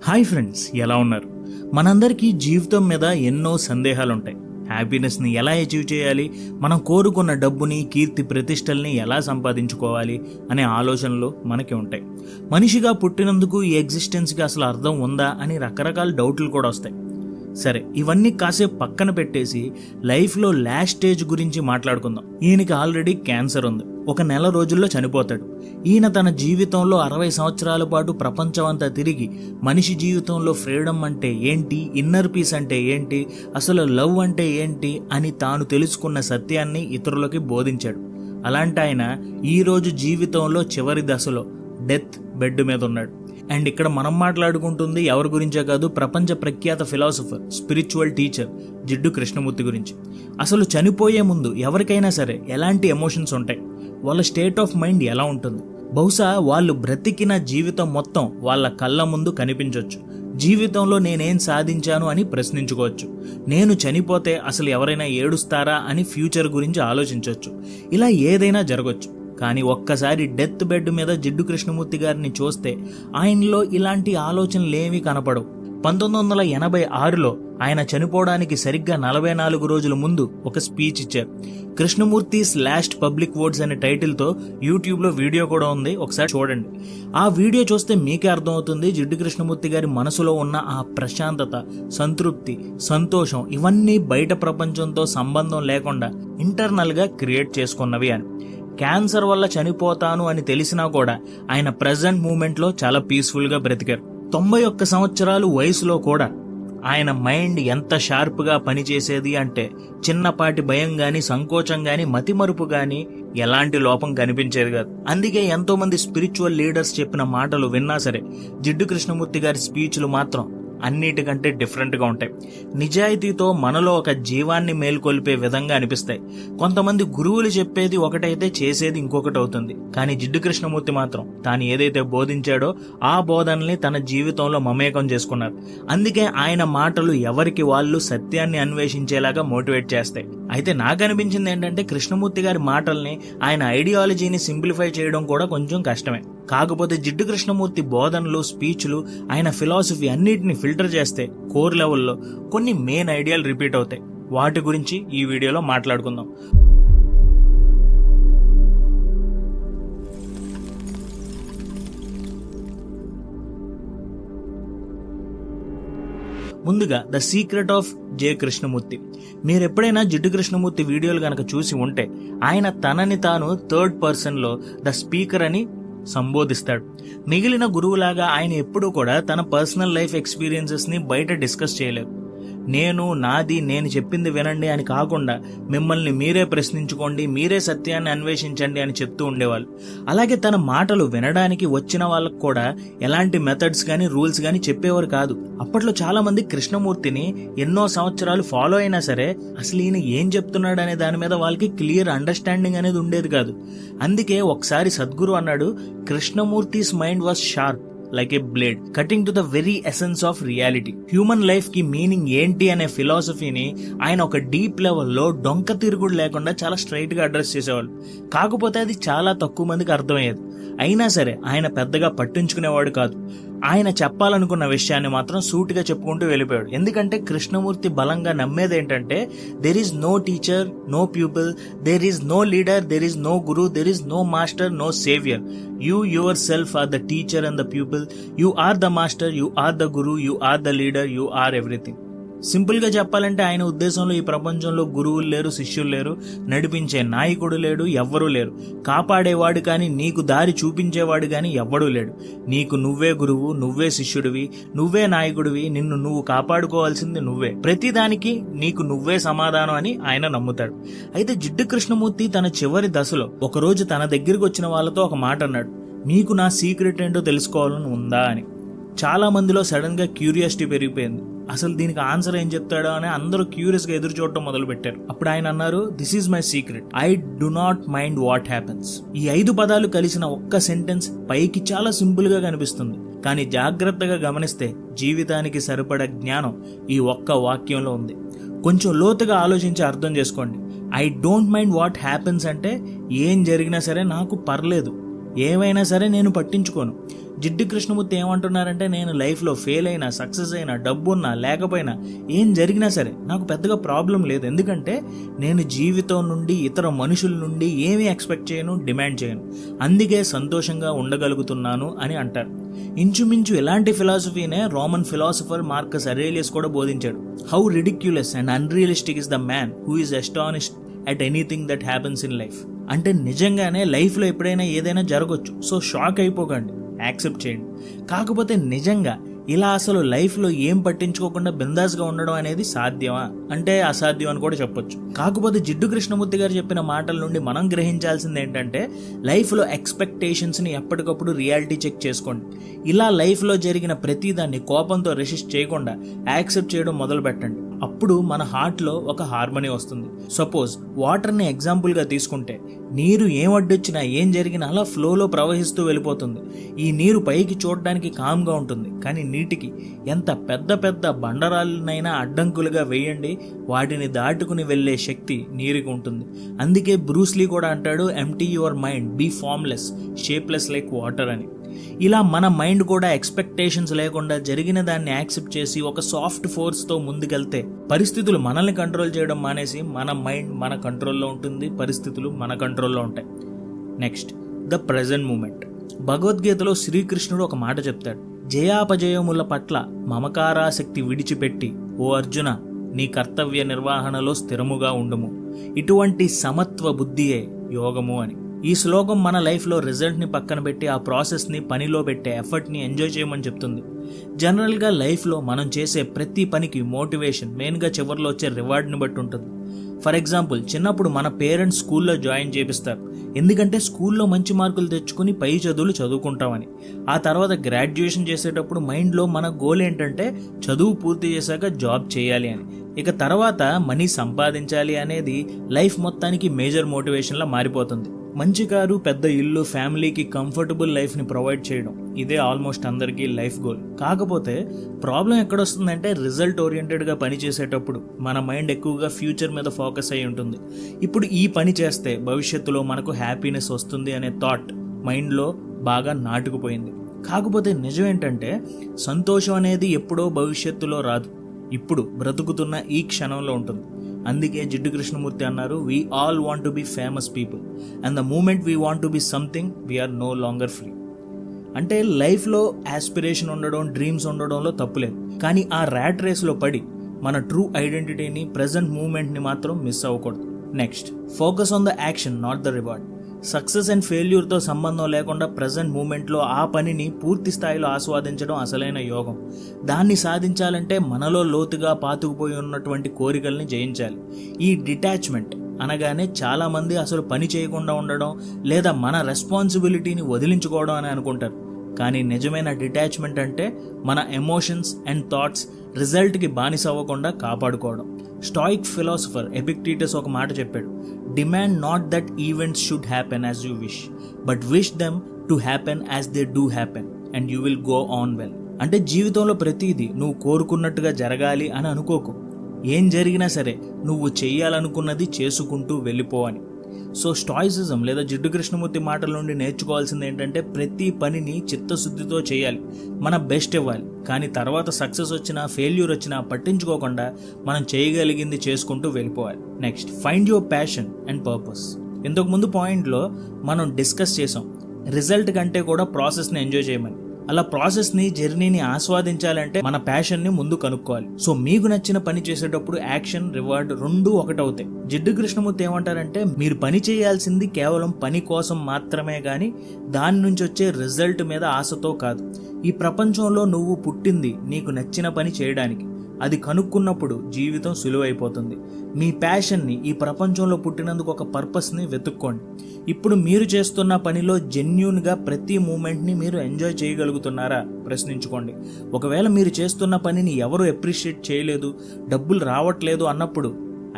Hi friends, ఎలా ఉన్నారు? మనందరికీ జీవితం మీద ఎన్నో సందేహాలు ఉంటాయి. హ్యాపీనెస్ని ఎలా అచీవ్ చేయాలి, మనం కోరుకున్న డబ్బుని, కీర్తి ప్రతిష్టల్ని ఎలా సంపాదించుకోవాలి అనే ఆలోచనలు మనకి ఉంటాయి. మనిషిగా పుట్టినందుకు ఈ ఎగ్జిస్టెన్స్కి అసలు అర్థం ఉందా అని రకరకాల డౌట్లు కూడా వస్తాయి. సరే, ఇవన్నీ కాసేపు పక్కన పెట్టేసి లైఫ్లో లాస్ట్ స్టేజ్ గురించి మాట్లాడుకుందాం. ఈయనకి ఆల్రెడీ క్యాన్సర్ ఉంది. ఒక నెల రోజుల్లో చనిపోతాడు. ఈయన తన జీవితంలో 60 సంవత్సరాల పాటు ప్రపంచం అంతా తిరిగి మనిషి జీవితంలో ఫ్రీడమ్ అంటే ఏంటి, ఇన్నర్ పీస్ అంటే ఏంటి, అసలు లవ్ అంటే ఏంటి అని తాను తెలుసుకున్న సత్యాన్ని ఇతరులకి బోధించాడు. అలాంటి ఆయన ఈరోజు జీవితంలో చివరి దశలో డెత్ బెడ్ మీద ఉన్నాడు. అండ్ ఇక్కడ మనం మాట్లాడుకుంటుంది ఎవరి గురించే కాదు, ప్రపంచ ప్రఖ్యాత philosopher, spiritual teacher Jiddu Krishnamurti గురించి. అసలు చనిపోయే ముందు ఎవరికైనా సరే ఎలాంటి ఎమోషన్స్ ఉంటాయి, వాళ్ళ స్టేట్ ఆఫ్ మైండ్ ఎలా ఉంటుంది? బహుశా వాళ్ళు బ్రతికిన జీవితం మొత్తం వాళ్ళ కళ్ళ ముందు కనిపించవచ్చు. జీవితంలో నేనేం సాధించాను అని ప్రశ్నించుకోవచ్చు. నేను చనిపోతే అసలు ఎవరైనా ఏడుస్తారా అని ఫ్యూచర్ గురించి ఆలోచించవచ్చు. ఇలా ఏదైనా జరగచ్చు. కానీ ఒక్కసారి డెత్ బెడ్ మీద జిడ్డు కృష్ణమూర్తి గారిని చూస్తే ఆయనలో ఇలాంటి ఆలోచనలేమీ కనపడవు. 1986లో ఆయన చనిపోవడానికి సరిగ్గా 44 రోజుల ముందు ఒక స్పీచ్ ఇచ్చారు. కృష్ణమూర్తిస్ లాస్ట్ పబ్లిక్ వర్డ్స్ అనే టైటిల్తో యూట్యూబ్లో వీడియో కూడా ఉంది, ఒకసారి చూడండి. ఆ వీడియో చూస్తే మీకే అర్థమవుతుంది జిడ్డు కృష్ణమూర్తి గారి మనసులో ఉన్న ఆ ప్రశాంతత, సంతృప్తి, సంతోషం ఇవన్నీ బయట ప్రపంచంతో సంబంధం లేకుండా ఇంటర్నల్గా క్రియేట్ చేసుకున్నవి అని. క్యాన్సర్ వల్ల చనిపోతాను అని తెలిసినా కూడా ఆయన ప్రజెంట్ మూమెంట్లో చాలా పీస్ఫుల్గా బ్రతికారు. 91 సంవత్సరాలు వయసులో కూడా ఆయన మైండ్ ఎంత షార్ప్గా పనిచేసేది అంటే చిన్నపాటి భయం గాని, సంకోచం గాని, మతిమరుపు గాని ఎలాంటి లోపం కనిపించేది కాదు. అందుకే ఎంతో మంది స్పిరిచువల్ లీడర్స్ చెప్పిన మాటలు విన్నా సరే జిడ్డు కృష్ణమూర్తి గారి స్పీచ్లు మాత్రం అన్నిటికంటే డిఫరెంట్గా ఉంటాయి. నిజాయితీతో మనలో ఒక జీవాన్ని మేల్కొల్పే విధంగా అనిపిస్తాయి. కొంతమంది గురువులు చెప్పేది ఒకటైతే చేసేది ఇంకొకటి అవుతుంది. కానీ జిడ్డు కృష్ణమూర్తి మాత్రం తాను ఏదైతే బోధించాడో ఆ బోధనల్ని తన జీవితంలో మమేకం చేసుకున్నారు. అందుకే ఆయన మాటలు ఎవరికి వాళ్ళు సత్యాన్ని అన్వేషించేలాగా మోటివేట్ చేస్తాయి. అయితే నాకు అనిపించింది ఏంటంటే కృష్ణమూర్తి గారి మాటల్ని, ఆయన ఐడియాలజీని సింప్లిఫై చేయడం కూడా కొంచెం కష్టమే. కాకపోతే జిడ్డు కృష్ణమూర్తి బోధనలు, స్పీచ్లు, ఆయన ఫిలాసఫీ అన్నిటిని ఫిల్టర్ చేస్తే కోర్ లెవెల్లో కొన్ని మెయిన్ ఐడియాలు రిపీట్ అవుతాయి. వాటి గురించి ఈ వీడియోలో మాట్లాడుకుందాం. ముందుగా the secret of J Krishnamurthy. మీరు ఎప్పుడైనా జిడ్డు కృష్ణమూర్తి వీడియోలు గనక చూసి ఉంటే ఆయన తనని తాను థర్డ్ పర్సన్లో ద స్పీకర్ అని సంబోధిస్తాడు. మిగిలిన గురువులాగా ఆయన ఎప్పుడూ కూడా తన పర్సనల్ లైఫ్ ఎక్స్పీరియన్సెస్ని బయట డిస్కస్ చేయలేదు. నేను చెప్పింది వినండి అని కాకుండా మిమ్మల్ని మీరే ప్రశ్నించుకోండి, మీరే సత్యాన్ని అన్వేషించండి అని చెప్తూ ఉండేవాళ్ళు. అలాగే తన మాటలు వినడానికి వచ్చిన వాళ్ళకు కూడా ఎలాంటి మెథడ్స్ కానీ, రూల్స్ కానీ చెప్పేవారు కాదు. అప్పట్లో చాలా మంది కృష్ణమూర్తిని ఎన్నో సంవత్సరాలు ఫాలో అయినా సరే అసలు ఈయన ఏం చెప్తున్నాడు అనే దాని మీద వాళ్ళకి క్లియర్ అండర్స్టాండింగ్ అనేది ఉండేది కాదు. అందుకే ఒకసారి సద్గురు అన్నాడు, Krishnamurti's mind was sharp like A blade cutting to the very essence of reality. Human life కి మీనింగ్ ఏంటి అనే ఫిలాసఫీని ఆయన ఒక డీప్ లెవెల్లో డొంక తిరుగుడు లేకుండా చాలా స్ట్రైట్ గా అడ్రస్ చేసేవాళ్ళు. కాకపోతే అది చాలా తక్కువ మందికి అర్థమయ్యేది. అయినా సరే ఆయన పెద్దగా పట్టించుకునేవాడు కాదు. ఆయన చెప్పాలనుకున్న విషయాన్ని మాత్రం సూటిగా చెప్పుకుంటూ వెళ్ళిపోయాడు. ఎందుకంటే కృష్ణమూర్తి బలంగా నమ్మేది ఏంటంటే there is no teacher, no pupil, there is no leader, there is no Guru, there is no master, no saviour. You yourself are the teacher and the pupil. You are the master, you are the guru, you are the leader, you are everything. Simple గా చెప్పాలంటే ఆయన ఉద్దేశంలో ఈ ప్రపంచంలో గురువులు లేరు, శిష్యులు లేరు, నడిపించే నాయకుడు లేడు, ఎవ్వరూ లేరు. కాపాడేవాడు కానీ, నీకు దారి చూపించేవాడు కానీ ఎవ్వడూ లేడు. నీకు నువ్వే గురువు, నువ్వే శిష్యుడివి, నువ్వే నాయకుడివి, నిన్ను నువ్వు కాపాడుకోవాల్సింది నువ్వే. ప్రతిదానికి నీకు నువ్వే సమాధానం అని ఆయన నమ్ముతాడు. అయితే జిడ్డు కృష్ణమూర్తి తన చివరి దశలో ఒకరోజు తన దగ్గరికి వచ్చిన వాళ్ళతో ఒక మాట అన్నాడు, మీకు నా సీక్రెట్ ఏంటో తెలుసుకోవాలని ఉందా అని. చాలా మందిలో సడన్ గా క్యూరియాసిటీ పెరిగిపోయింది. అసలు దీనికి ఆన్సర్ ఏం చెప్తాడో అని అందరూ క్యూరియస్ గా ఎదురు చూడటం మొదలు పెట్టారు. అప్పుడు ఆయన అన్నారు, this is my secret, I do not mind what happens. ఈ 5 పదాలు కలిసిన ఒక్క సెంటెన్స్ పైకి చాలా సింపుల్ గా కనిపిస్తుంది. కానీ జాగ్రత్తగా గమనిస్తే జీవితానికి సరిపడ జ్ఞానం ఈ ఒక్క వాక్యంలో ఉంది. కొంచెం లోతుగా ఆలోచించి అర్థం చేసుకోండి. I don't mind what happens అంటే ఏం జరిగినా సరే నాకు పర్లేదు, ఏమైనా సరే నేను పట్టించుకోను. జిడ్డు కృష్ణమూర్తి ఏమంటున్నారంటే, నేను లైఫ్లో ఫెయిల్ అయినా, సక్సెస్ అయినా, డబ్బున్నా లేకపోయినా, ఏం జరిగినా సరే నాకు పెద్దగా ప్రాబ్లం లేదు. ఎందుకంటే నేను జీవితం నుండి, ఇతర మనుషుల నుండి ఏమీ ఎక్స్పెక్ట్ చేయను, డిమాండ్ చేయను. అందుకే సంతోషంగా ఉండగలుగుతున్నాను అని అంటారు. ఇంచుమించు ఇలాంటి ఫిలాసఫీనే రోమన్ ఫిలాసఫర్ మార్కస్ అరేలియస్ కూడా బోధించాడు. How ridiculous and unrealistic is the man who is astonished at anything that happens in life. అంటే నిజంగానే లైఫ్లో ఎప్పుడైనా ఏదైనా జరగచ్చు. సో షాక్ అయిపోకండి, యాక్సెప్ట్ చేయండి. కాకపోతే నిజంగా ఇలా అసలు లైఫ్లో ఏం పట్టించుకోకుండా బిందాస్గా ఉండడం అనేది సాధ్యమా అంటే అసాధ్యం అని కూడా చెప్పొచ్చు. కాకపోతే జిడ్డు కృష్ణమూర్తి గారు చెప్పిన మాటల నుండి మనం గ్రహించాల్సింది ఏంటంటే, లైఫ్లో ఎక్స్పెక్టేషన్స్ని ఎప్పటికప్పుడు రియాలిటీ చెక్ చేసుకోండి. ఇలా లైఫ్లో జరిగిన ప్రతిదాన్ని కోపంతో రెసిస్ట్ చేయకుండా యాక్సెప్ట్ చేయడం మొదలు పెట్టండి. అప్పుడు మన హార్ట్లో ఒక హార్మనీ వస్తుంది. సపోజ్ వాటర్ని ఎగ్జాంపుల్గా తీసుకుంటే, నీరు ఏం అడ్డొచ్చినా ఏం జరిగినా అలా ఫ్లోలో ప్రవహిస్తూ వెళ్ళిపోతుంది. ఈ నీరు పైకి చూడడానికి కామ్గా ఉంటుంది, కానీ నీటికి ఎంత పెద్ద పెద్ద బండరాళ్ళనైనా అడ్డంకులుగా వేయండి, వాటిని దాటుకుని వెళ్ళే శక్తి నీరుకి ఉంటుంది. అందుకే బ్రూస్లీ కూడా అంటాడు, empty your mind, be formless, shapeless like water అని. ఇలా మన మైండ్ కూడా ఎక్స్పెక్టేషన్స్ లేకుండా జరిగిన దాన్ని యాక్సెప్ట్ చేసి ఒక సాఫ్ట్ ఫోర్స్తో ముందుకెళ్తే పరిస్థితులు మనల్ని కంట్రోల్ చేయడం మానేసి మన మైండ్ మన కంట్రోల్లో ఉంటుంది, పరిస్థితులు మన కంట్రోల్లో ఉంటాయి. Next, the present moment. భగవద్గీతలో శ్రీకృష్ణుడు ఒక మాట చెప్తాడు, జయాపజయముల పట్ల మమకారాశక్తి విడిచిపెట్టి ఓ అర్జున నీ కర్తవ్య నిర్వహణలో స్థిరముగా ఉండుము. ఇటువంటి సమత్వ బుద్ధియే యోగము అని. ఈ శ్లోకం మన లైఫ్లో రిజల్ట్ని పక్కన పెట్టి ఆ ప్రాసెస్ని, పనిలో పెట్టే ఎఫర్ట్ని ఎంజాయ్ చేయమని చెప్తుంది. జనరల్గా లైఫ్లో మనం చేసే ప్రతి పనికి మోటివేషన్ మెయిన్గా చివరిలో వచ్చే రివార్డ్ని బట్టి ఉంటుంది. ఫర్ ఎగ్జాంపుల్, చిన్నప్పుడు మన పేరెంట్స్ స్కూల్లో జాయిన్ చేపిస్తారు, ఎందుకంటే స్కూల్లో మంచి మార్కులు తెచ్చుకుని పై చదువులు చదువుకుంటామని. ఆ తర్వాత గ్రాడ్యుయేషన్ చేసేటప్పుడు మైండ్లో మన గోల్ ఏంటంటే చదువు పూర్తి చేశాక జాబ్ చేయాలి అని. ఇక తర్వాత మనీ సంపాదించాలి అనేది లైఫ్ మొత్తానికి మేజర్ మోటివేషన్లా మారిపోతుంది. మంచి కారు, పెద్ద ఇల్లు, ఫ్యామిలీకి కంఫర్టబుల్ లైఫ్ని ప్రొవైడ్ చేయడం, ఇదే ఆల్మోస్ట్ అందరికీ లైఫ్ గోల్. కాకపోతే ప్రాబ్లం ఎక్కడొస్తుందంటే, రిజల్ట్ ఓరియంటెడ్గా పని చేసేటప్పుడు మన మైండ్ ఎక్కువగా ఫ్యూచర్ మీద ఫోకస్ అయి ఉంటుంది. ఇప్పుడు ఈ పని చేస్తే భవిష్యత్తులో మనకు హ్యాపీనెస్ వస్తుంది అనే థాట్ మైండ్లో బాగా నాటుకుపోయింది. కాకపోతే నిజం ఏంటంటే, సంతోషం అనేది ఎప్పుడో భవిష్యత్తులో రాదు, ఇప్పుడు బ్రతుకుతున్న ఈ క్షణంలో ఉంటుంది. అందుకే జిడ్డు కృష్ణమూర్తి అన్నారు, we all want to be famous people and the moment we want to be something we are no longer free. అంటే లైఫ్లో ఆస్పిరేషన్ ఉండడం, డ్రీమ్స్ ఉండడంలో తప్పులేదు, కానీ ఆ ర్యాట్ రేస్లో పడి మన ట్రూ ఐడెంటిటీని, ప్రెజెంట్ మూమెంట్ని మాత్రం మిస్ అవ్వకూడదు. Next, focus on the action, not the reward. Success and ఫెయిల్యూర్తో సంబంధం లేకుండా ప్రజెంట్ మూమెంట్లో ఆ పనిని పూర్తి స్థాయిలో ఆస్వాదించడం అసలైన యోగం. దాన్ని సాధించాలంటే మనలో లోతుగా పాతుకుపోయి ఉన్నటువంటి కోరికల్ని జయించాలి. ఈ డిటాచ్మెంట్ అనగానే చాలామంది అసలు పని చేయకుండా ఉండడం లేదా మన రెస్పాన్సిబిలిటీని వదిలించుకోవడం అని అనుకుంటారు. కానీ నిజమైన డిటాచ్మెంట్ అంటే మన ఎమోషన్స్ అండ్ థాట్స్ రిజల్ట్కి బానిస అవ్వకుండా కాపాడుకోవడం. స్టాయిక్ ఫిలాసఫర్ ఎపిక్టీటస్ ఒక మాట చెప్పాడు, demand not that events should happen as you wish, but wish them to happen as they do happen and you will go on well. అంటే జీవితంలో ప్రతిదీ నువ్వు కోరుకున్నట్టుగా జరగాలి అని అనుకోకు. ఏం జరిగినా సరే నువ్వు చెయ్యాలనుకున్నది చేసుకుంటూ వెళ్ళిపో అని. సో స్టాయిసిజం లేదా జిడ్డు కృష్ణమూర్తి మాటల నుండి నేర్చుకోవాల్సింది ఏంటంటే, ప్రతి పనిని చిత్తశుద్ధితో చేయాలి, మన బెస్ట్ ఇవ్వాలి. కానీ తర్వాత సక్సెస్ వచ్చినా ఫెయిల్యూర్ వచ్చినా పట్టించుకోకుండా మనం చేయగలిగింది చేసుకుంటూ వెళ్ళిపోవాలి. Next, find your passion and purpose. ఇంతకుముందు పాయింట్లో మనం డిస్కస్ చేసాం, రిజల్ట్ కంటే కూడా ప్రాసెస్ని ఎంజాయ్ చేయమని. అలా ప్రాసెస్ని, జర్నీని ఆస్వాదించాలంటే మన ప్యాషన్ని ముందు కనుక్కోవాలి. సో మీకు నచ్చిన పని చేసేటప్పుడు యాక్షన్, రివార్డ్ రెండూ ఒకటవుతాయి. జిడ్డు కృష్ణమూర్తి ఏమంటారంటే, మీరు పని చేయాల్సింది కేవలం పని కోసం మాత్రమే కానీ దాని నుంచి వచ్చే రిజల్ట్ మీద ఆశతో కాదు. ఈ ప్రపంచంలో నువ్వు పుట్టింది నీకు నచ్చిన పని చేయడానికి. అది కనుక్కున్నప్పుడు జీవితం సులువైపోతుంది. మీ ప్యాషన్ని, ఈ ప్రపంచంలో పుట్టినందుకు ఒక పర్పస్ని వెతుక్కోండి. ఇప్పుడు మీరు చేస్తున్న పనిలో జెన్యూన్గా ప్రతి మూమెంట్ని మీరు ఎంజాయ్ చేయగలుగుతున్నారా ప్రశ్నించుకోండి. ఒకవేళ మీరు చేస్తున్న పనిని ఎవరు అప్రిషియేట్ చేయలేదు, డబ్బులు రావట్లేదు అన్నప్పుడు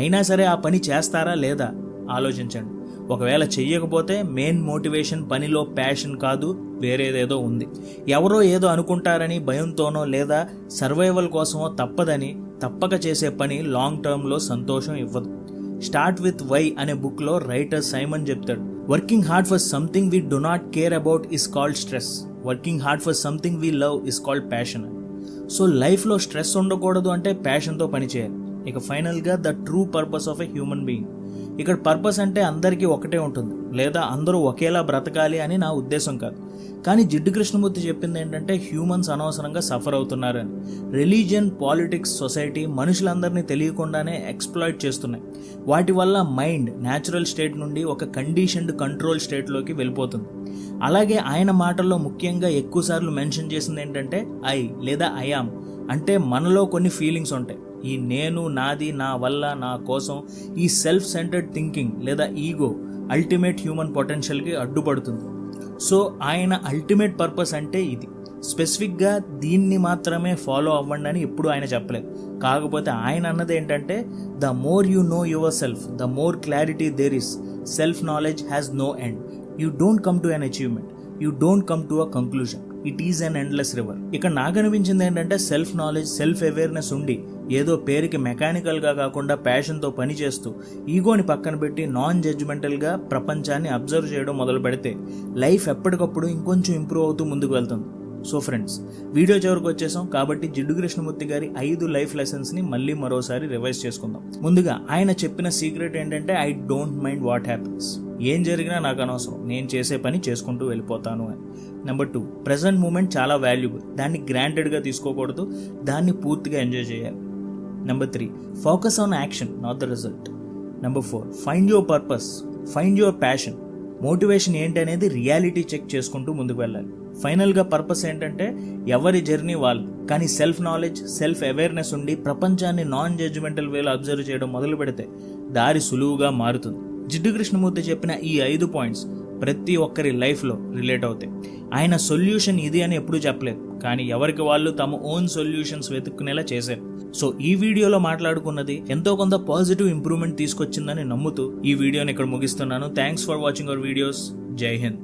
అయినా సరే ఆ పని చేస్తారా లేదా ఆలోచించండి. ఒకవేళ చెయ్యకపోతే మెయిన్ మోటివేషన్ పనిలో ప్యాషన్ కాదు, వేరేదేదో ఉంది. ఎవరో ఏదో అనుకుంటారని భయంతోనో లేదా సర్వైవల్ కోసమో తప్పదని తప్పక చేసే పని లాంగ్ టర్మ్లో సంతోషం ఇవ్వదు. స్టార్ట్ విత్ వై అనే బుక్లో రైటర్ సైమన్ చెప్తాడు, working hard for something we do not care about is called stress. Working hard for something we love is called passion. So లైఫ్లో స్ట్రెస్ ఉండకూడదు అంటే ప్యాషన్తో పనిచేయాలి. ఇక ఫైనల్గా the true purpose of a human being. ఇక్కడ purpose అంటే అందరికీ ఒకటే ఉంటుంది, లేదా అందరూ ఒకేలా బ్రతకాలి అని నా ఉద్దేశం కాదు. కానీ జిడ్డు కృష్ణమూర్తి చెప్పింది ఏంటంటే హ్యూమన్స్ అనవసరంగా సఫర్ అవుతున్నారని. రిలీజియన్, పాలిటిక్స్, సొసైటీ మనుషులందరినీ తెలియకుండానే ఎక్స్ప్లాయిట్ చేస్తున్నాయి. వాటి వల్ల మైండ్ న్యాచురల్ స్టేట్ నుండి ఒక కండిషన్డ్ కంట్రోల్ స్టేట్లోకి వెళ్ళిపోతుంది. అలాగే ఆయన మాటల్లో ముఖ్యంగా ఎక్కువసార్లు మెన్షన్ చేసింది ఏంటంటే ఐ లేదా ఐఆమ్. అంటే మనలో కొన్ని ఫీలింగ్స్ ఉంటాయి. ఈ నేను, నాది, నా వల్ల, నా కోసం, ఈ సెల్ఫ్ సెంటర్డ్ థింకింగ్ లేదా ఈగో అల్టిమేట్ హ్యూమన్ పొటెన్షియల్కి అడ్డుపడుతుంది. సో ఆయన అల్టిమేట్ పర్పస్ అంటే ఇది. స్పెసిఫిక్గా దీన్ని మాత్రమే ఫాలో అవ్వండి అని ఎప్పుడు ఆయన చెప్పలేదు. కాకపోతే ఆయన అన్నది ఏంటంటే the more you know your self, the more clarity there is. Self knowledge has no end. You don't come to an achievement, you don't come to a conclusion, it is an endless river. ఇక్కడ నాకు అనిపించింది ఏంటంటే self knowledge, self awareness ఉండి ఏదో పేరుకి మెకానికల్గా కాకుండా ప్యాషన్తో పనిచేస్తూ ఈగోని పక్కన పెట్టి నాన్ జడ్జిమెంటల్గా ప్రపంచాన్ని అబ్జర్వ్ చేయడం మొదలు పెడితే లైఫ్ ఎప్పటికప్పుడు ఇంకొంచెం ఇంప్రూవ్ అవుతూ ముందుకు వెళ్తుంది. సో ఫ్రెండ్స్, వీడియో చివరికి వచ్చేసాం కాబట్టి జిడ్డు కృష్ణమూర్తి గారి 5 లైఫ్ లెసన్స్ని మళ్ళీ మరోసారి రివైజ్ చేసుకుందాం. ముందుగా ఆయన చెప్పిన సీక్రెట్ ఏంటంటే I don't mind what happens. ఏం జరిగినా నాకు అనవసరం, నేను చేసే పని చేసుకుంటూ వెళ్ళిపోతాను అని. నెంబర్ 2, ప్రెజెంట్ మూమెంట్ చాలా వాల్యుబుల్, దాన్ని గ్రాంటెడ్గా తీసుకోకూడదు, దాన్ని పూర్తిగా ఎంజాయ్ చేయాలి. Number 3, focus on action, not the result. Number 4, find your purpose, find your passion. Motivation ఏంటి అనేది రియాలిటీ చెక్ చేసుకుంటూ ముందుకు వెళ్ళాలి. ఫైనల్గా పర్పస్ ఏంటంటే ఎవరి జర్నీ వాళ్ళు, కానీ సెల్ఫ్ నాలెడ్జ్, సెల్ఫ్ అవేర్నెస్ ఉండి ప్రపంచాన్ని నాన్ జడ్జిమెంటల్ వేలో అబ్జర్వ్ చేయడం మొదలు పెడితే దారి సులువుగా మారుతుంది. జిడ్డు కృష్ణమూర్తి చెప్పిన ఈ 5 పాయింట్స్ ప్రతి ఒక్కరి లైఫ్లో రిలేట్ అవుతాయి. ఆయన సొల్యూషన్ ఇది అని ఎప్పుడూ చెప్పలేదు, కానీ ఎవరికి వాళ్ళు తమ ఓన్ సొల్యూషన్స్ వెతుక్కునేలా చేశారు. సో ఈ వీడియోలో మాట్లాడుకున్నది ఎంతో కొంత పాజిటివ్ ఇంప్రూవ్మెంట్ తీసుకొచ్చిందని నమ్ముతూ ఈ వీడియోని ఇక్కడ ముగిస్తున్నాను. Thanks for watching our videos. జై హింద్.